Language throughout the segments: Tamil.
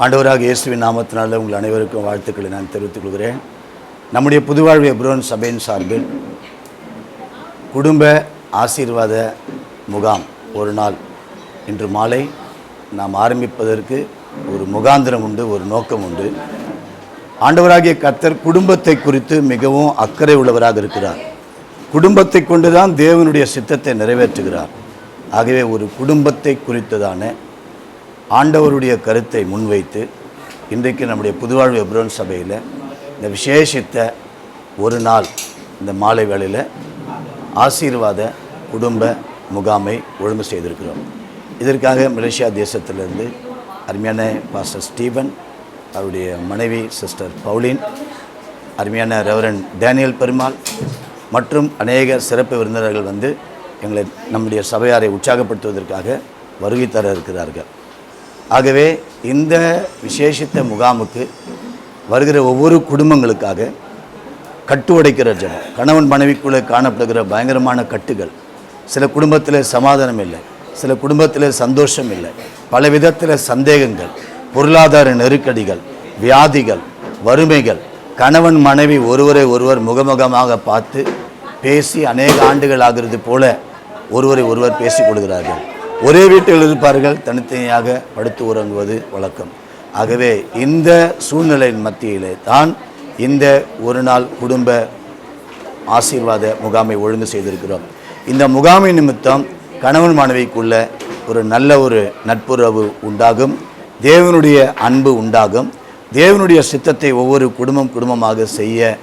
ஆண்டவராக இயேசுவின் நாமத்தினால உங்கள் அனைவருக்கும் வாழ்த்துக்களை நான் தெரிவித்துக் கொள்கிறேன். நம்முடைய புதுவாழ்வு எப்ரோன் சபையின் சார்பில் குடும்ப ஆசீர்வாத முகாம் ஒரு நாள் இன்று மாலை நாம் ஆரம்பிப்பதற்கு ஒரு முகாந்திரம் உண்டு, ஒரு நோக்கம் உண்டு. ஆண்டவராகிய கர்த்தர் குடும்பத்தை குறித்து மிகவும் அக்கறை உள்ளவராக இருக்கிறார். குடும்பத்தை கொண்டுதான் தேவனுடைய சித்தத்தை நிறைவேற்றுகிறார். ஆகவே ஒரு குடும்பத்தை குறித்ததான ஆண்டவருடைய கருத்தை முன்வைத்து இன்றைக்கு நம்முடைய புதுவாழ்வு எப்ரோன் சபையில் இந்த விசேஷித்த ஒரு நாள் இந்த மாலை வேளையில் ஆசீர்வாத குடும்ப முகாமை ஒழுங்கு செய்திருக்கிறோம். இதற்காக மலேசியா தேசத்திலிருந்து அருமையான பாஸ்டர் ஸ்டீவன், அவருடைய மனைவி சிஸ்டர் பவுலின், அருமையான ரெவரண்ட் டேனியல் பெருமாள் மற்றும் அநேக சிறப்பு விருந்தினர்கள் வந்து எங்களை நம்முடைய சபையாரை உற்சாகப்படுத்துவதற்காக வருகை தர இருக்கிறார்கள். ஆகவே இந்த விசேஷித்த முகாமுக்கு வருகிற ஒவ்வொரு குடும்பங்களுக்காக கட்டு உடைக்கிற ஜனம், கணவன் மனைவிக்குள்ளே காணப்படுகிற பயங்கரமான கட்டுகள், சில குடும்பத்தில் சமாதானம் இல்லை, சில குடும்பத்தில் சந்தோஷம் இல்லை, பல விதத்தில் சந்தேகங்கள், பொருளாதார நெருக்கடிகள், வியாதிகள், வறுமைகள், கணவன் மனைவி ஒருவரை ஒருவர் முகமுகமாக பார்த்து பேசி அநேக ஆண்டுகள் ஆகிறது போல ஒருவரை ஒருவர் பேசிக் கொள்கிறார்கள். ஒரே வீட்டில் இருப்பார்கள், தனித்தனியாக படுத்து உறங்குவது வழக்கம். ஆகவே இந்த சூழ்நிலையின் மத்தியிலே தான் இந்த ஒரு நாள் குடும்ப ஆசீர்வாத முகாமை ஒழுங்கு செய்திருக்கிறோம். இந்த முகாமின் நிமித்தம் கணவன் மனைவிக்குள்ள ஒரு நல்ல ஒரு நட்புறவு உண்டாகும், தேவனுடைய அன்பு உண்டாகும், தேவனுடைய சித்தத்தை ஒவ்வொரு குடும்பமாக செய்ய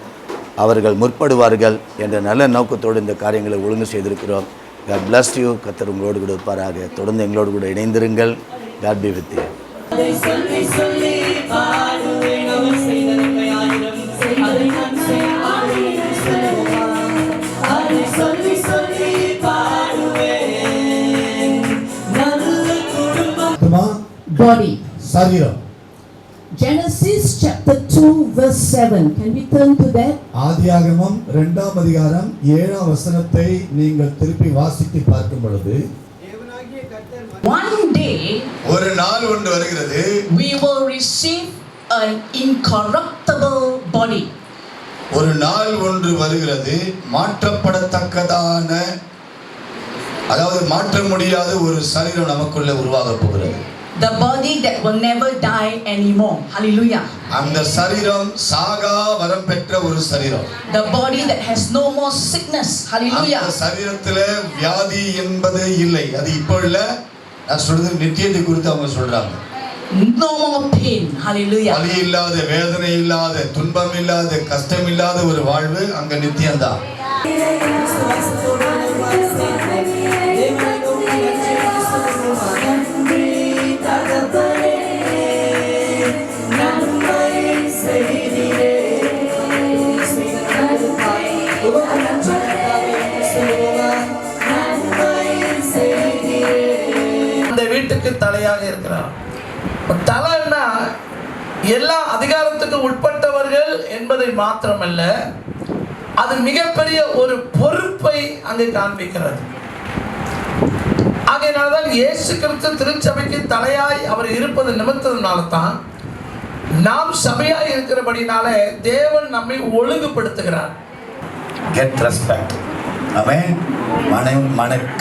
அவர்கள் முற்படுவார்கள் என்ற நல்ல நோக்கத்தோடு இந்த காரியங்களை ஒழுங்கு செய்திருக்கிறோம். God bless you. கர்த்தர் உங்களோடு கூட இருப்பாராக. தொடர்ந்து எங்களோடு கூட இணைந்திருங்கள். God be with you. Body. சரீரம். Genesis chapter 2 verse 7. Can we turn to that? ஆதியாகமம் 2ஆம் அதிகாரம் 7ஆம் வசனத்தை நீங்கள் திருப்பி வாசித்து பார்க்கும் பொழுது, One day ஒரு நாள் ஒன்று வருகிறது, we will receive an incorruptible body. ஒரு நாள் ஒன்று வருகிறது, மாற்றப்படத்தக்கதான, அதாவது மாற்ற முடியாத ஒரு சரீரம் நமக்குள்ள உருவாக போகிறது. The body that will never die anymore. Hallelujah. அந்த சரீரம் சாகா வரம் பெற்ற ஒரு சரீரம். The body that has no more sickness. Hallelujah. அந்த சரீரத்திலே வியாதி என்பது இல்லை. அது இப்போ இல்ல, நான் சொல்றது நித்தியத்தை குறித்து அவங்க சொல்றாங்க. No more pain. Hallelujah. வலி இல்லாத, வேதனை இல்லாத, துன்பம் இல்லாத, கஷ்டம் இல்லாத ஒரு வாழ்வு அங்க நித்தியம்தான். அந்த வீட்டுக்கு தலையாக இருக்கிறார். தலைன்னா எல்லா அதிகாரத்துக்கு உட்பட்டவர்கள் என்பதை மாத்திரமல்ல, அது மிகப்பெரிய ஒரு பொறுப்பை அங்கு காண்பிக்கிறது. ஆகையினால்தான் இயேசு கிறிஸ்து திருச்சபைக்கு தலையாய் அவர் இருப்பது நிமித்தத்தினால தான் நாம் சபையாய் இருக்கிறபடினாலே தேவன் நம்மை ஒழுங்குபடுத்துகிறார். Get respect. ஆமென்.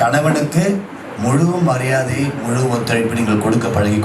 கணவனுக்கு முழு மரியாதை, முழு ஒத்துழைப்பு நீங்கள் கொடுக்க பழகி